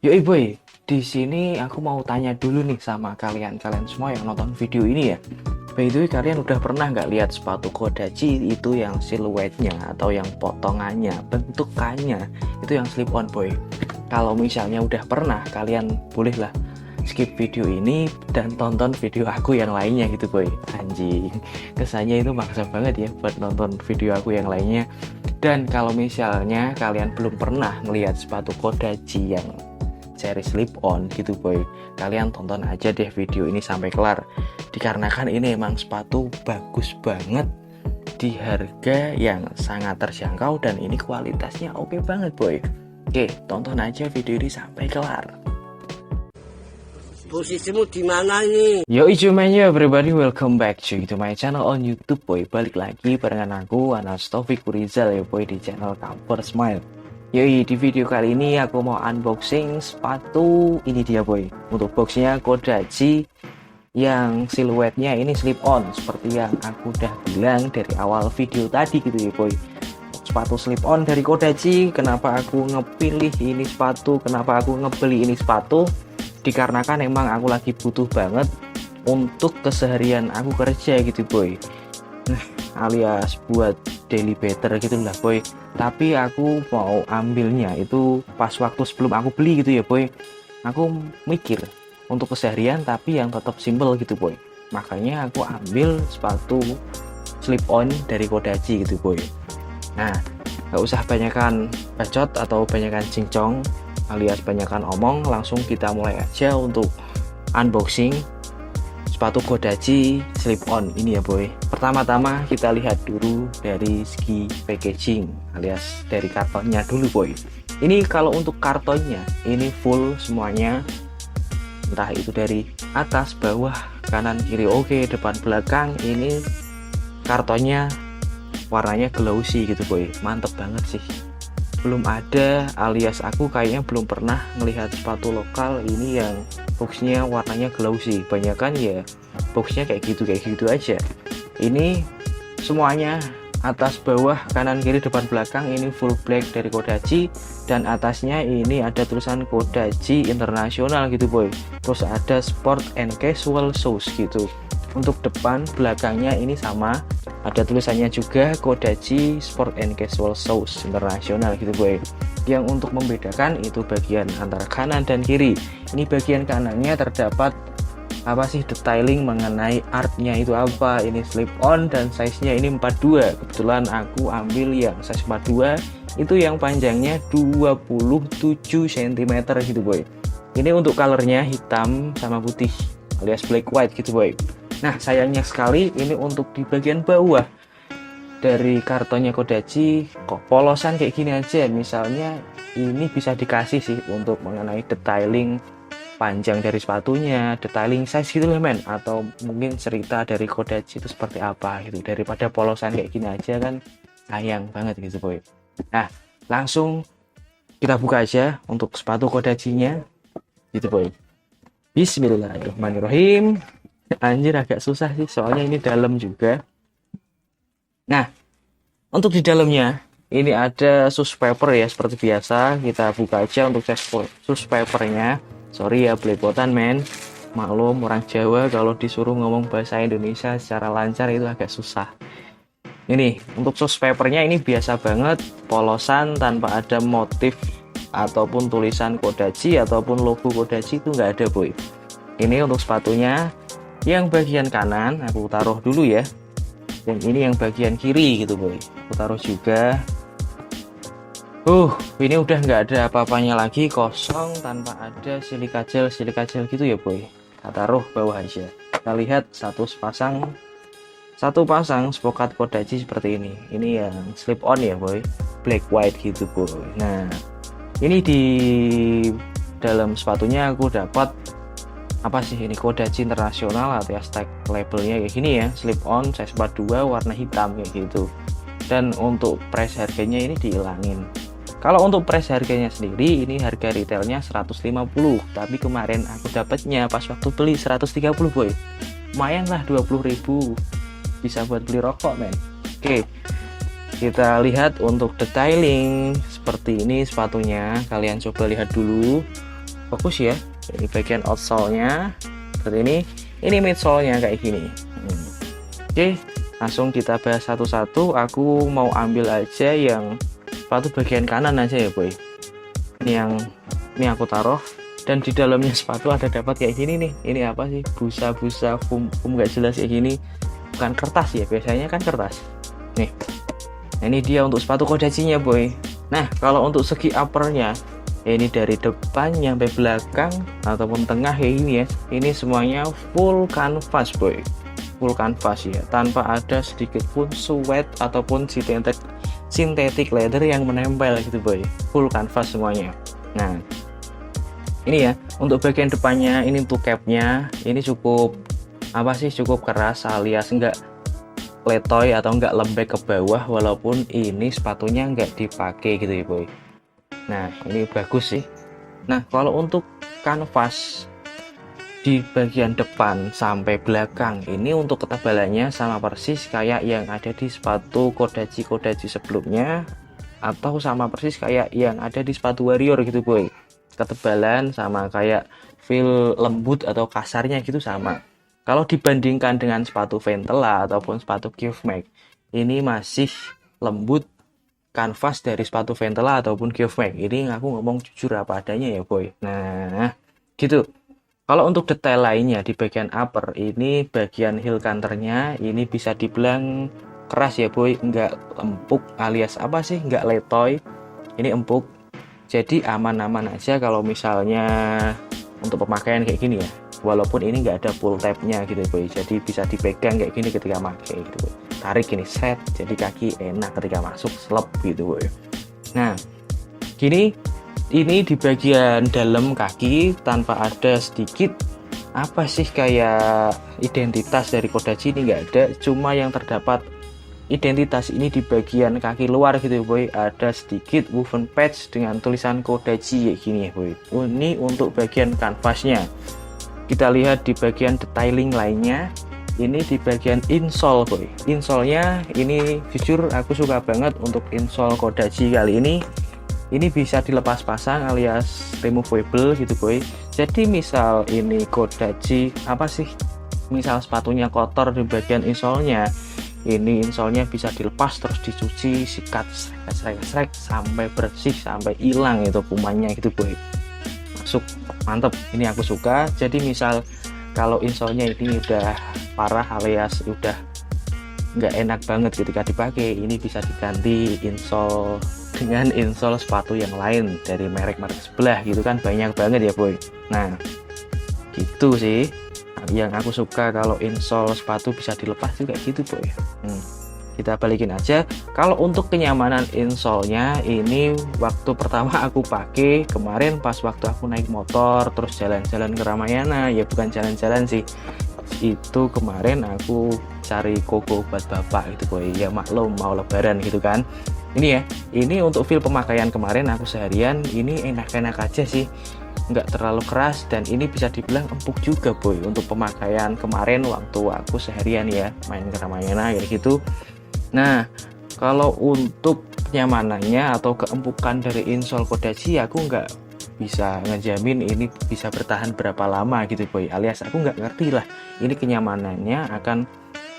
Yoi boy, di sini aku mau tanya dulu nih sama kalian semua yang nonton video ini ya. By the way, kalian udah pernah nggak lihat sepatu Kodachi itu yang siluetnya atau yang potongannya, bentukannya itu yang slip on boy? Kalau misalnya udah pernah, kalian bolehlah skip video ini dan tonton video aku yang lainnya gitu boy. Anjing, kesannya itu maksa banget ya buat nonton video aku yang lainnya. Dan kalau misalnya kalian belum pernah melihat sepatu Kodachi yang seri slip on gitu boy, kalian tonton aja deh video ini sampai kelar, dikarenakan ini emang sepatu bagus banget di harga yang sangat terjangkau dan ini kualitasnya oke banget boy. Oke, tonton aja video ini sampai kelar. Posisimu di mana ini? Yo cumannya everybody, welcome back to my channel on YouTube boy. Balik lagi barengan aku Anas Taufik Rizal ya boy di channel Camper Smile. Yoi, di video kali ini aku mau unboxing sepatu ini dia boy. Untuk boxnya Kodachi yang siluetnya ini slip on seperti yang aku udah bilang dari awal video tadi gitu ya boy. Sepatu slip on dari Kodachi. Kenapa aku ngepilih ini sepatu, kenapa aku ngebeli ini sepatu, dikarenakan emang aku lagi butuh banget untuk keseharian aku kerja gitu boy, alias buat daily better gitu lah boy. Tapi aku mau ambilnya itu pas waktu sebelum aku beli gitu ya boy. Aku mikir untuk keseharian tapi yang tetap simple gitu boy, makanya aku ambil sepatu slip on dari Kodachi gitu boy. Nah, gak usah banyakan bacot atau banyakan cincong alias banyakan omong, langsung kita mulai aja untuk unboxing sepatu Kodachi slip on ini ya boy. Pertama-tama kita lihat dulu dari segi packaging alias dari kartonnya dulu boy. Ini kalau untuk kartonnya ini full semuanya, entah itu dari atas, bawah, kanan, kiri oke, depan, belakang, ini kartonnya warnanya glossy gitu boy. Mantep banget sih. Belum ada, alias aku kayaknya belum pernah melihat sepatu lokal ini yang boxnya warnanya glossy. Banyakan ya boxnya kayak gitu aja. Ini semuanya atas, bawah, kanan, kiri, depan, belakang ini full black dari Kodachi, dan atasnya ini ada tulisan Kodachi Internasional gitu boy. Terus ada sport and casual shoes gitu. Untuk depan belakangnya ini sama, ada tulisannya juga Kodachi Sport and Casual Shoes Internasional gitu boy. Yang untuk membedakan itu bagian antara kanan dan kiri. Ini bagian kanannya terdapat apa sih, detailing mengenai artnya itu apa, ini slip on dan size nya ini 42. Kebetulan aku ambil yang size 42, itu yang panjangnya 27 cm gitu boy. Ini untuk colornya hitam sama putih alias black white gitu boy. Nah, sayangnya sekali ini untuk di bagian bawah dari kartonnya Kodachi kok polosan kayak gini aja. Misalnya ini bisa dikasih sih untuk mengenai detailing panjang dari sepatunya, detailing size gitu loh men, atau mungkin cerita dari Kodachi itu seperti apa gitu. Daripada polosan kayak gini aja kan sayang banget gitu boy. Nah, langsung kita buka aja untuk sepatu Kodachi-nya gitu boy. Bismillahirrahmanirrahim. Anjir, agak susah sih soalnya ini dalam juga. Nah, untuk di dalamnya ini ada sus paper ya, seperti biasa. Kita buka aja untuk sus papernya. Sorry ya belepotan men, maklum orang Jawa kalau disuruh ngomong bahasa Indonesia secara lancar itu agak susah. Ini untuk sus papernya ini biasa banget, polosan tanpa ada motif ataupun tulisan Kodachi ataupun logo Kodachi itu nggak ada boy. Ini untuk sepatunya. Yang bagian kanan aku taruh dulu ya, dan ini yang bagian kiri gitu boy, aku taruh juga. Ini udah nggak ada apa-apanya lagi, kosong tanpa ada silika gel gitu ya boy. Kita taruh bawah aja. Kita lihat satu pasang spokat Kodachi seperti ini. Ini yang slip on ya boy, black white gitu boy. Nah, ini di dalam sepatunya aku dapat apa sih ini, Kodachi Internasional atau ya tag labelnya kayak gini ya, slip on size 42 warna hitam kayak gitu. Dan untuk price harganya ini dihilangin. Kalau untuk price harganya sendiri ini harga retailnya 150, tapi kemarin aku dapatnya pas waktu beli 130 boy. Lumayan lah, 20.000 bisa buat beli rokok men. Oke, kita lihat untuk detailing seperti ini sepatunya. Kalian coba lihat dulu. fokus ya. Ini bagian outsole-nya seperti ini midsole-nya kayak gini. Oke, langsung kita bahas satu-satu. Aku mau ambil aja yang sepatu bagian kanan aja ya boy. Ini aku taruh, dan di dalamnya sepatu ada dapat kayak gini nih. Ini apa sih, busa-busa foam nggak jelas kayak gini, bukan kertas ya, biasanya kan kertas nih. Nah, ini dia untuk sepatu Kodachi-nya boy. Nah, kalau untuk segi uppernya, ini dari depan sampai belakang ataupun tengah kayak gini ya, ini semuanya full canvas boy, full canvas ya, tanpa ada sedikit pun suede ataupun synthetic leather yang menempel gitu boy, full canvas semuanya. Nah, ini ya untuk bagian depannya, ini untuk capnya, ini cukup cukup keras alias enggak letoy atau enggak lembek ke bawah, walaupun ini sepatunya enggak dipakai gitu ya boy. Nah, ini bagus sih. Nah, kalau untuk kanvas di bagian depan sampai belakang, ini untuk ketebalannya sama persis kayak yang ada di sepatu Kodachi sebelumnya, atau sama persis kayak yang ada di sepatu Warrior gitu boy. Ketebalan sama kayak feel lembut atau kasarnya gitu sama. Kalau dibandingkan dengan sepatu Ventela ataupun sepatu Geoff-Max, ini masih lembut kanvas dari sepatu Ventela ataupun Geoff-Max. Ini aku ngomong jujur apa adanya ya boy. Nah, gitu. Kalau untuk detail lainnya di bagian upper, ini bagian heel counternya ini bisa dibilang keras ya boy, enggak empuk alias enggak letoy. Ini empuk. Jadi aman-aman aja kalau misalnya untuk pemakaian kayak gini ya. Walaupun ini enggak ada pull tab-nya gitu boy. Jadi bisa dipegang kayak gini ketika pakai gitu boy. Tarik ini set, jadi kaki enak ketika masuk, selep gitu boy. Nah, gini, ini di bagian dalam kaki tanpa ada sedikit kayak identitas dari Kodachi, ini nggak ada. Cuma yang terdapat identitas ini di bagian kaki luar gitu boy, ada sedikit woven patch dengan tulisan Kodachi kayak gini ya boy. Ini untuk bagian kanvasnya. Kita lihat di bagian detailing lainnya. Ini di bagian insole boy. Insole-nya ini jujur aku suka banget untuk insole Kodachi kali ini. Ini bisa dilepas pasang alias removable gitu boy. Jadi misal ini Kodachi misal sepatunya kotor di bagian insole-nya, ini insole-nya bisa dilepas terus dicuci, sikat, srek sampai bersih, sampai hilang itu kumannya gitu boy. Masuk, mantep. Ini aku suka. Jadi misal kalau insole-nya ini udah parah alias udah nggak enak banget ketika dipakai, ini bisa diganti insole dengan insole sepatu yang lain dari merek-merek sebelah gitu kan, banyak banget ya boy. Nah, gitu sih yang aku suka kalau insole sepatu bisa dilepas juga gitu boy. Kita balikin aja. Kalau untuk kenyamanan insole-nya, ini waktu pertama aku pakai kemarin pas waktu aku naik motor terus jalan-jalan ke Ramayana, ya bukan jalan-jalan sih, itu kemarin aku cari koko buat bapak gitu boy, ya maklum mau lebaran gitu kan. Ini ya, ini untuk feel pemakaian kemarin aku seharian, ini enak-enak aja sih, nggak terlalu keras, dan ini bisa dibilang empuk juga boy untuk pemakaian kemarin waktu aku seharian ya main ke Ramayana ya gitu. Nah, kalau untuk kenyamanannya atau keempukan dari insole Kodachi, aku nggak bisa ngejamin ini bisa bertahan berapa lama gitu boy, alias aku nggak ngerti lah ini kenyamanannya akan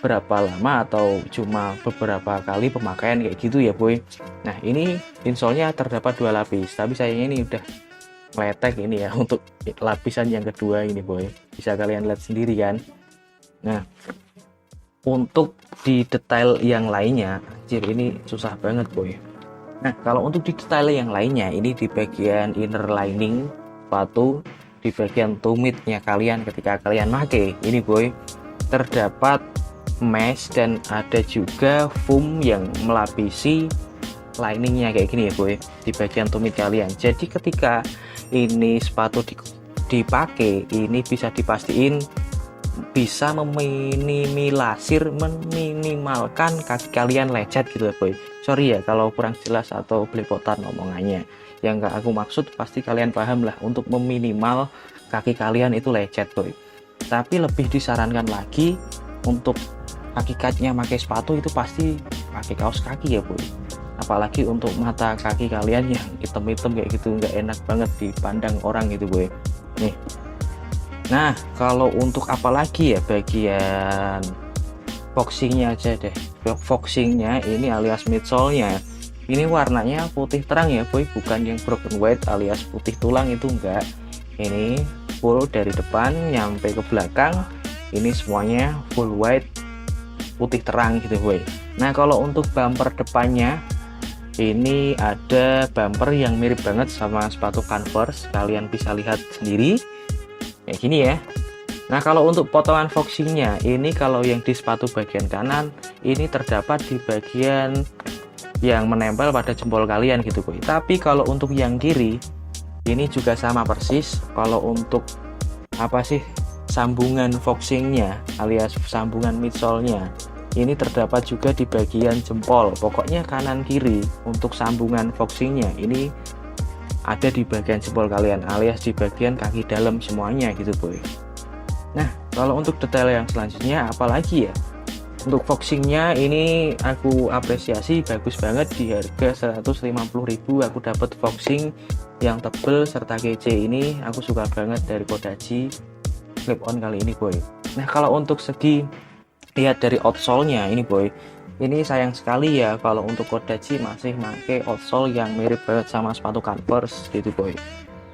berapa lama atau cuma beberapa kali pemakaian kayak gitu ya boy. Nah, ini insole-nya terdapat 2 lapis, tapi sayangnya ini udah meletek ini ya untuk lapisan yang kedua ini boy, bisa kalian lihat sendiri kan. Nah, untuk di detail yang lainnya, ini susah banget boy. Nah, kalau untuk di detail yang lainnya, ini di bagian inner lining sepatu, di bagian tumitnya kalian ketika kalian pakai ini boy, terdapat mesh dan ada juga foam yang melapisi liningnya kayak gini ya boy, di bagian tumit kalian. Jadi ketika ini sepatu dipakai, ini bisa dipastiin bisa meminimalkan kaki kalian lecet gitu ya boy. Sorry ya kalau kurang jelas atau belepotan omongannya. Yang gak aku maksud pasti kalian paham lah, untuk meminimal kaki kalian itu lecet boy. Tapi lebih disarankan lagi untuk hakikatnya pakai sepatu itu pasti pakai kaos kaki ya boy. apalagi untuk mata kaki kalian yang hitam-hitam kayak gitu, nggak enak banget dipandang orang gitu boy. Nih, nah kalau untuk apalagi ya, bagian foxingnya aja deh. Foxingnya ini alias midsole-nya ini warnanya putih terang ya boy, bukan yang broken white alias putih tulang, itu enggak. Ini full dari depan nyampe ke belakang, ini semuanya full white putih terang gitu boy. Nah kalau untuk bumper depannya ini ada bumper yang mirip banget sama sepatu Converse, kalian bisa lihat sendiri kayak gini ya. Nah kalau untuk potongan foxingnya ini, kalau yang di sepatu bagian kanan ini terdapat di bagian yang menempel pada jempol kalian gitu boy. Tapi kalau untuk yang kiri ini juga sama persis. Kalau untuk apa sih, sambungan foxingnya alias sambungan midsole-nya ini terdapat juga di bagian jempol. Pokoknya kanan kiri untuk sambungan foxingnya ini ada di bagian jempol kalian alias di bagian kaki dalam semuanya gitu boy. Nah kalau untuk detail yang selanjutnya apalagi ya, untuk foxingnya ini aku apresiasi bagus banget. Di harga 150.000 aku dapat foxing yang tebel serta kece. Ini aku suka banget dari Kodachi slip on kali ini boy. Nah kalau untuk segi lihat dari outsole-nya ini boy, ini sayang sekali ya kalau untuk Kodachi masih pakai outsole yang mirip banget sama sepatu Converse gitu boy.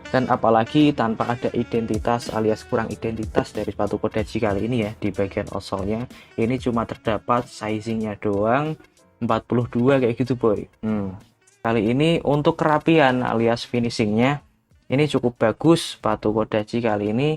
Dan apalagi tanpa ada identitas alias kurang identitas dari sepatu Kodachi kali ini ya. Di bagian outsole-nya ini cuma terdapat sizingnya doang 42 kayak gitu boy. Kali ini untuk kerapian alias finishingnya ini cukup bagus sepatu Kodachi kali ini.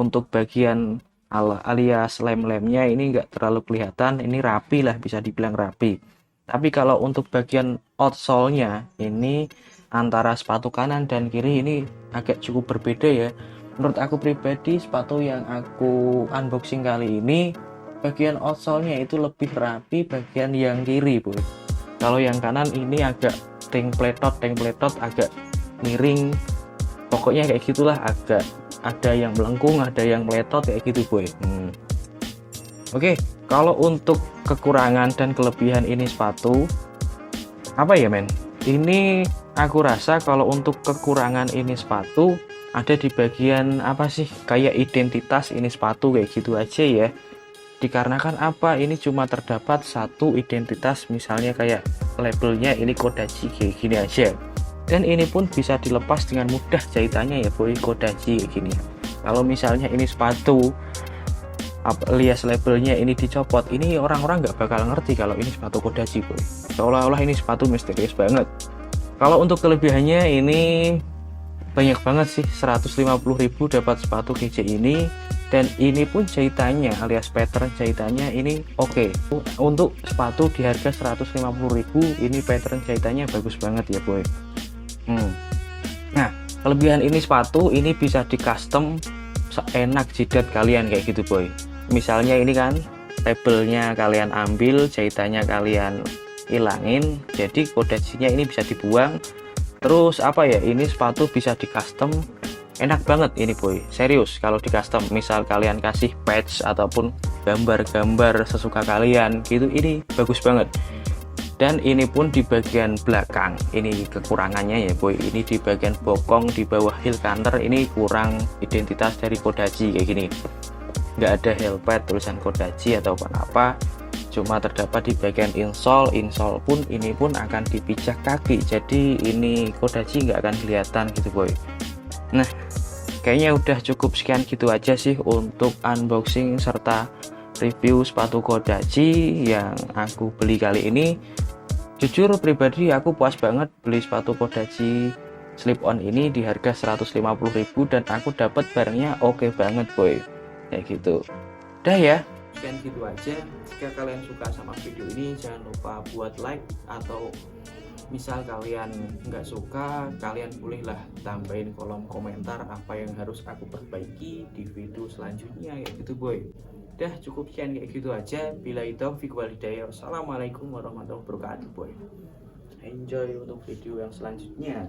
Untuk bagian alias lem-lemnya ini enggak terlalu kelihatan, ini rapi lah, bisa dibilang rapi. Tapi kalau untuk bagian outsole-nya ini antara sepatu kanan dan kiri ini agak cukup berbeda ya. Menurut aku pribadi sepatu yang aku unboxing kali ini bagian outsole-nya itu lebih rapi bagian yang kiri boy. Kalau yang kanan ini agak tengpletot agak miring, pokoknya kayak gitulah, agak ada yang melengkung ada yang meletot kayak gitu boy. Oke, kalau untuk kekurangan dan kelebihan ini sepatu apa ya men, ini aku rasa kalau untuk kekurangan ini sepatu ada di bagian apa sih, kayak identitas ini sepatu kayak gitu aja ya. Dikarenakan apa, ini cuma terdapat satu identitas, misalnya kayak labelnya ini Kodachi kayak gini aja. Dan ini pun bisa dilepas dengan mudah jahitannya ya boy, Kodachi kayak gini. Kalau misalnya ini sepatu alias labelnya ini dicopot, ini orang-orang nggak bakal ngerti kalau ini sepatu Kodachi boy. Seolah-olah ini sepatu misterius banget. Kalau untuk kelebihannya ini banyak banget sih, 150.000 dapat sepatu kece ini. Dan ini pun jahitannya alias pattern jahitannya ini oke. Untuk sepatu di harga 150.000 ini pattern jahitannya bagus banget ya boy. Nah kelebihan ini sepatu ini bisa di custom seenak jidat kalian kayak gitu boy. Misalnya ini kan labelnya kalian ambil, jahitannya kalian ilangin, jadi Kodachi-nya ini bisa dibuang. Terus apa ya, ini sepatu bisa di custom enak banget ini boy, serius. Kalau di custom misal kalian kasih patch ataupun gambar-gambar sesuka kalian gitu, ini bagus banget. Dan ini pun di bagian belakang ini kekurangannya ya boy, ini di bagian bokong di bawah heel counter ini kurang identitas dari Kodachi kayak gini, nggak ada heel pad tulisan Kodachi ataupun apa, cuma terdapat di bagian insole pun ini pun akan dipijak kaki, jadi ini Kodachi nggak akan kelihatan gitu boy. Nah kayaknya udah cukup sekian gitu aja sih untuk unboxing serta review sepatu Kodachi yang aku beli kali ini. Jujur pribadi aku puas banget beli sepatu Kodachi slip on ini di harga 150.000 dan aku dapat barangnya oke banget boy, kayak gitu. Udah ya, sekian gitu aja. Jika kalian suka sama video ini jangan lupa buat like, atau misal kalian nggak suka, kalian bolehlah tambahin kolom komentar apa yang harus aku perbaiki di video selanjutnya kayak gitu boy. Udah cukup sekian kayak gitu aja. Billahi taufiq wal hidayah. Wassalamualaikum warahmatullahi wabarakatuh boy. Enjoy untuk video yang selanjutnya.